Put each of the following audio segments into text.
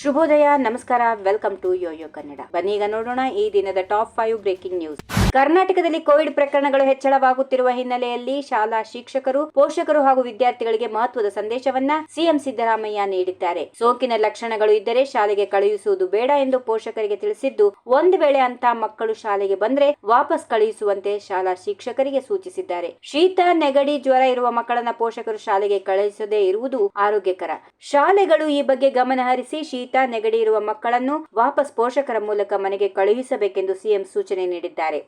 ಶುಭೋದಯ, ನಮಸ್ಕಾರ, welcome to Yoyo Kannada. ಬನ್ನಿ ಈಗ ನೋಡೋಣ ಈ ದಿನದ ಟಾಪ್ 5 ಬ್ರೇಕಿಂಗ್ ನ್ಯೂಸ್. ಕರ್ನಾಟಕದಲ್ಲಿ ಕೋವಿಡ್ ಪ್ರಕರಣಗಳು ಹೆಚ್ಚಳವಾಗುತ್ತಿರುವ ಹಿನ್ನೆಲೆಯಲ್ಲಿ ಶಾಲಾ ಶಿಕ್ಷಕರು, ಪೋಷಕರು ಹಾಗೂ ವಿದ್ಯಾರ್ಥಿಗಳಿಗೆ ಮಹತ್ವದ ಸಂದೇಶವನ್ನ ಸಿಎಂ ಸಿದ್ದರಾಮಯ್ಯ ನೀಡಿದ್ದಾರೆ. ಸೋಂಕಿನ ಲಕ್ಷಣಗಳು ಇದ್ದರೆ ಶಾಲೆಗೆ ಕಳುಹಿಸುವುದು ಬೇಡ ಎಂದು ಪೋಷಕರಿಗೆ ತಿಳಿಸಿದ್ದು, ಒಂದು ವೇಳೆ ಅಂತ ಮಕ್ಕಳು ಶಾಲೆಗೆ ಬಂದ್ರೆ ವಾಪಸ್ ಕಳುಹಿಸುವಂತೆ ಶಾಲಾ ಶಿಕ್ಷಕರಿಗೆ ಸೂಚಿಸಿದ್ದಾರೆ. ಶೀತ, ನೆಗಡಿ, ಜ್ವರ ಇರುವ ಮಕ್ಕಳನ್ನ ಪೋಷಕರು ಶಾಲೆಗೆ ಕಳುಹಿಸದೇ ಇರುವುದು ಆರೋಗ್ಯಕರ. ಶಾಲೆಗಳು ಈ ಬಗ್ಗೆ ಗಮನ ಹರಿಸಿ ಶೀತ, ನೆಗಡಿ ಇರುವ ಮಕ್ಕಳನ್ನು ವಾಪಸ್ ಪೋಷಕರ ಮೂಲಕ ಮನೆಗೆ ಕಳುಹಿಸಬೇಕೆಂದು ಸಿಎಂ ಸೂಚನೆ ನೀಡಿದ್ದಾರೆ.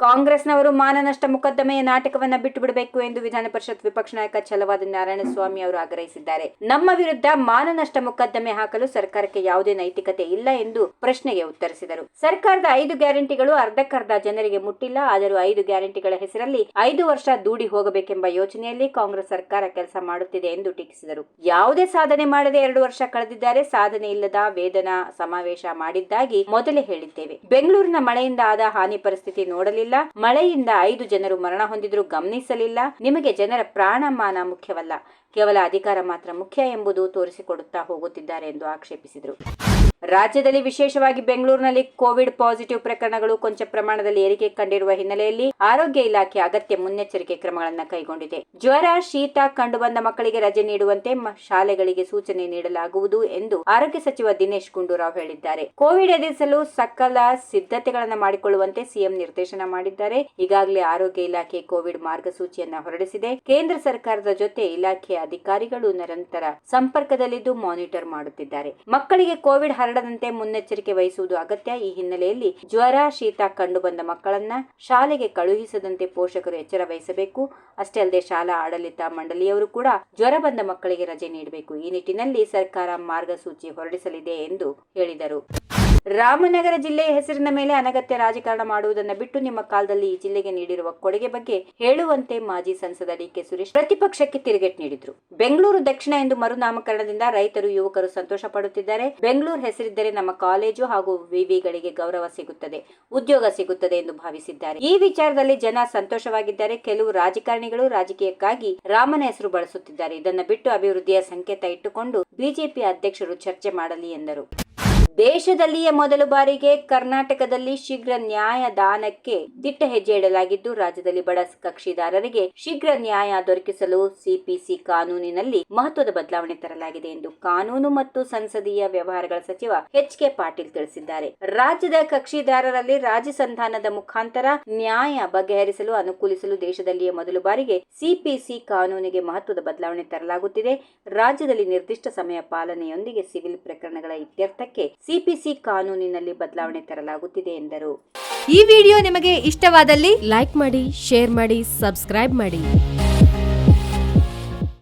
ಕಾಂಗ್ರೆಸ್ನವರು ಮಾನನಷ್ಟ ಮೊಕದ್ದಮೆಯ ನಾಟಕವನ್ನ ಬಿಟ್ಟು ಬಿಡಬೇಕು ಎಂದು ವಿಧಾನ ಪರಿಷತ್ ವಿಪಕ್ಷ ನಾಯಕ ಛಲವಾದಿ ನಾರಾಯಣಸ್ವಾಮಿ ಅವರು ಆಗ್ರಹಿಸಿದ್ದಾರೆ. ನಮ್ಮ ವಿರುದ್ಧ ಮಾನನಷ್ಟ ಮೊಕದ್ದಮೆ ಹಾಕಲು ಸರ್ಕಾರಕ್ಕೆ ಯಾವುದೇ ನೈತಿಕತೆ ಇಲ್ಲ ಎಂದು ಪ್ರಶ್ನೆಗೆ ಉತ್ತರಿಸಿದರು. ಸರ್ಕಾರದ 5 ಗ್ಯಾರಂಟಿಗಳು ಅರ್ಧಕ್ಕರ್ಧ ಜನರಿಗೆ ಮುಟ್ಟಿಲ್ಲ. ಆದರೂ 5 ಗ್ಯಾರಂಟಿಗಳ ಹೆಸರಲ್ಲಿ 5 ವರ್ಷ ದೂಡಿ ಹೋಗಬೇಕೆಂಬ ಯೋಚನೆಯಲ್ಲಿ ಕಾಂಗ್ರೆಸ್ ಸರ್ಕಾರ ಕೆಲಸ ಮಾಡುತ್ತಿದೆ ಎಂದು ಟೀಕಿಸಿದರು. ಯಾವುದೇ ಸಾಧನೆ ಮಾಡದೆ 2 ವರ್ಷ ಕಳೆದಿದ್ದಾರೆ. ಸಾಧನೆ ಇಲ್ಲದ ವೇದನಾ ಸಮಾವೇಶ ಮಾಡಿದ್ದಾಗಿ ಮೊದಲೇ ಹೇಳಿದ್ದೇವೆ. ಬೆಂಗಳೂರಿನ ಮಳೆಯಿಂದ ಆದ ಹಾನಿ ಪರಿಸ್ಥಿತಿ ನೋಡಲಿಲ್ಲ. ಮಳೆಯಿಂದ 5 ಜನರು ಮರಣ ಹೊಂದಿದ್ರು ಗಮನಿಸಲಿಲ್ಲ. ನಿಮಗೆ ಜನರ ಪ್ರಾಣ ಮಾನ ಮುಖ್ಯವಲ್ಲ, ಕೇವಲ ಅಧಿಕಾರ ಮಾತ್ರ ಮುಖ್ಯ ಎಂಬುದು ತೋರಿಸಿಕೊಡುತ್ತಾ ಹೋಗುತ್ತಿದ್ದಾರೆ ಎಂದು ಆಕ್ಷೇಪಿಸಿದರು. ರಾಜ್ಯದಲ್ಲಿ ವಿಶೇಷವಾಗಿ ಬೆಂಗಳೂರಿನಲ್ಲಿ ಕೋವಿಡ್ ಪಾಸಿಟಿವ್ ಪ್ರಕರಣಗಳು ಕೊಂಚ ಪ್ರಮಾಣದಲ್ಲಿ ಏರಿಕೆ ಕಂಡಿರುವ ಹಿನ್ನೆಲೆಯಲ್ಲಿ ಆರೋಗ್ಯ ಇಲಾಖೆ ಅಗತ್ಯ ಮುನ್ನೆಚ್ಚರಿಕೆ ಕ್ರಮಗಳನ್ನು ಕೈಗೊಂಡಿದೆ. ಜ್ವರ, ಶೀತ ಕಂಡುಬಂದ ಮಕ್ಕಳಿಗೆ ರಜೆ ನೀಡುವಂತೆ ಶಾಲೆಗಳಿಗೆ ಸೂಚನೆ ನೀಡಲಾಗುವುದು ಎಂದು ಆರೋಗ್ಯ ಸಚಿವ ದಿನೇಶ್ ಗುಂಡೂರಾವ್ ಹೇಳಿದ್ದಾರೆ. ಕೋವಿಡ್ ಎದುರಿಸಲು ಸಕಲ ಸಿದ್ಧತೆಗಳನ್ನು ಮಾಡಿಕೊಳ್ಳುವಂತೆ ಸಿಎಂ ನಿರ್ದೇಶನ ಮಾಡಿದ್ದಾರೆ. ಈಗಾಗಲೇ ಆರೋಗ್ಯ ಇಲಾಖೆ ಕೋವಿಡ್ ಮಾರ್ಗಸೂಚಿಯನ್ನ ಹೊರಡಿಸಿದೆ. ಕೇಂದ್ರ ಸರ್ಕಾರದ ಜೊತೆ ಇಲಾಖೆಯ ಅಧಿಕಾರಿಗಳು ನಿರಂತರ ಸಂಪರ್ಕದಲ್ಲಿದ್ದು ಮಾನಿಟರ್ ಮಾಡುತ್ತಿದ್ದಾರೆ. ಮಕ್ಕಳಿಗೆ ಕೋವಿಡ್ ಹರಡದಂತೆ ಮುನ್ನೆಚ್ಚರಿಕೆ ವಹಿಸುವುದು ಅಗತ್ಯ. ಈ ಹಿನ್ನೆಲೆಯಲ್ಲಿ ಜ್ವರ, ಶೀತ ಕಂಡುಬಂದ ಮಕ್ಕಳನ್ನ ಶಾಲೆಗೆ ಕಳುಹಿಸದಂತೆ ಪೋಷಕರು ಎಚ್ಚರ ವಹಿಸಬೇಕು. ಅಷ್ಟೇ ಅಲ್ಲದೆ ಶಾಲಾ ಆಡಳಿತ ಮಂಡಳಿಯವರು ಕೂಡ ಜ್ವರ ಬಂದ ಮಕ್ಕಳಿಗೆ ರಜೆ ನೀಡಬೇಕು. ಈ ನಿಟ್ಟಿನಲ್ಲಿ ಸರ್ಕಾರ ಮಾರ್ಗಸೂಚಿ ಹೊರಡಿಸಲಿದೆ ಎಂದು ಹೇಳಿದರು. ರಾಮನಗರ ಜಿಲ್ಲೆಯ ಹೆಸರಿನ ಮೇಲೆ ಅನಗತ್ಯ ರಾಜಕಾರಣ ಮಾಡುವುದನ್ನು ಬಿಟ್ಟು ನಿಮ್ಮ ಕಾಲದಲ್ಲಿ ಈ ಜಿಲ್ಲೆಗೆ ನೀಡಿರುವ ಕೊಡುಗೆ ಬಗ್ಗೆ ಹೇಳುವಂತೆ ಮಾಜಿ ಸಂಸದ ಡಿಕೆ ಸುರೇಶ್ ಪ್ರತಿಪಕ್ಷಕ್ಕೆ ತಿರುಗೇಟು ನೀಡಿದ್ರು. ಬೆಂಗಳೂರು ದಕ್ಷಿಣ ಎಂದು ಮರುನಾಮಕರಣದಿಂದ ರೈತರು, ಯುವಕರು ಸಂತೋಷ ಪಡುತ್ತಿದ್ದಾರೆ. ಬೆಂಗಳೂರು ಹೆಸರಿದ್ದರೆ ನಮ್ಮ ಕಾಲೇಜು ಹಾಗೂ ವಿವಿಗಳಿಗೆ ಗೌರವ ಸಿಗುತ್ತದೆ, ಉದ್ಯೋಗ ಸಿಗುತ್ತದೆ ಎಂದು ಭಾವಿಸಿದ್ದಾರೆ. ಈ ವಿಚಾರದಲ್ಲಿ ಜನ ಸಂತೋಷವಾಗಿದ್ದಾರೆ. ಕೆಲವು ರಾಜಕಾರಣಿಗಳು ರಾಜಕೀಯಕ್ಕಾಗಿ ರಾಮನ ಹೆಸರು ಬಳಸುತ್ತಿದ್ದಾರೆ. ಇದನ್ನು ಬಿಟ್ಟು ಅಭಿವೃದ್ಧಿಯ ಸಂಕೇತ ಇಟ್ಟುಕೊಂಡು ಬಿಜೆಪಿ ಅಧ್ಯಕ್ಷರು ಚರ್ಚೆ ಮಾಡಲಿ ಎಂದರು. ದೇಶದಲ್ಲಿಯೇ ಮೊದಲ ಬಾರಿಗೆ ಕರ್ನಾಟಕದಲ್ಲಿ ಶೀಘ್ರ ನ್ಯಾಯದಾನಕ್ಕೆ ದಿಟ್ಟ ಹೆಜ್ಜೆ ಇಡಲಾಗಿದ್ದು, ರಾಜ್ಯದಲ್ಲಿ ಬಡ ಕಕ್ಷಿದಾರರಿಗೆ ಶೀಘ್ರ ನ್ಯಾಯ ದೊರಕಿಸಲು ಸಿಪಿಸಿ ಕಾನೂನಿನಲ್ಲಿ ಮಹತ್ವದ ಬದಲಾವಣೆ ತರಲಾಗಿದೆ ಎಂದು ಕಾನೂನು ಮತ್ತು ಸಂಸದೀಯ ವ್ಯವಹಾರಗಳ ಸಚಿವ ಎಚ್.ಕೆ. ಪಾಟೀಲ್ ತಿಳಿಸಿದ್ದಾರೆ. ರಾಜ್ಯದ ಕಕ್ಷಿದಾರರಲ್ಲಿ ರಾಜಿ ಸಂಧಾನದ ಮುಖಾಂತರ ನ್ಯಾಯ ಬಗೆಹರಿಸಲು ಅನುಕೂಲಿಸಲು ದೇಶದಲ್ಲಿಯೇ ಮೊದಲ ಬಾರಿಗೆ ಸಿಪಿಸಿ ಕಾನೂನಿಗೆ ಮಹತ್ವದ ಬದಲಾವಣೆ ತರಲಾಗುತ್ತಿದೆ. ರಾಜ್ಯದಲ್ಲಿ ನಿರ್ದಿಷ್ಟ ಸಮಯ ಪಾಲನೆಯೊಂದಿಗೆ ಸಿವಿಲ್ ಪ್ರಕರಣಗಳ ಇತ್ಯರ್ಥಕ್ಕೆ ಸಿಪಿಸಿ ಕಾನೂನಿನಲ್ಲಿ ಬದಲಾವಣೆ ತರಲಾಗುತ್ತಿದೆ ಎಂದರು. ಈ ವಿಡಿಯೋ ನಿಮಗೆ ಇಷ್ಟವಾದಲ್ಲಿ ಲೈಕ್ ಮಾಡಿ, ಶೇರ್ ಮಾಡಿ, ಸಬ್ಸ್ಕ್ರೈಬ್ ಮಾಡಿ.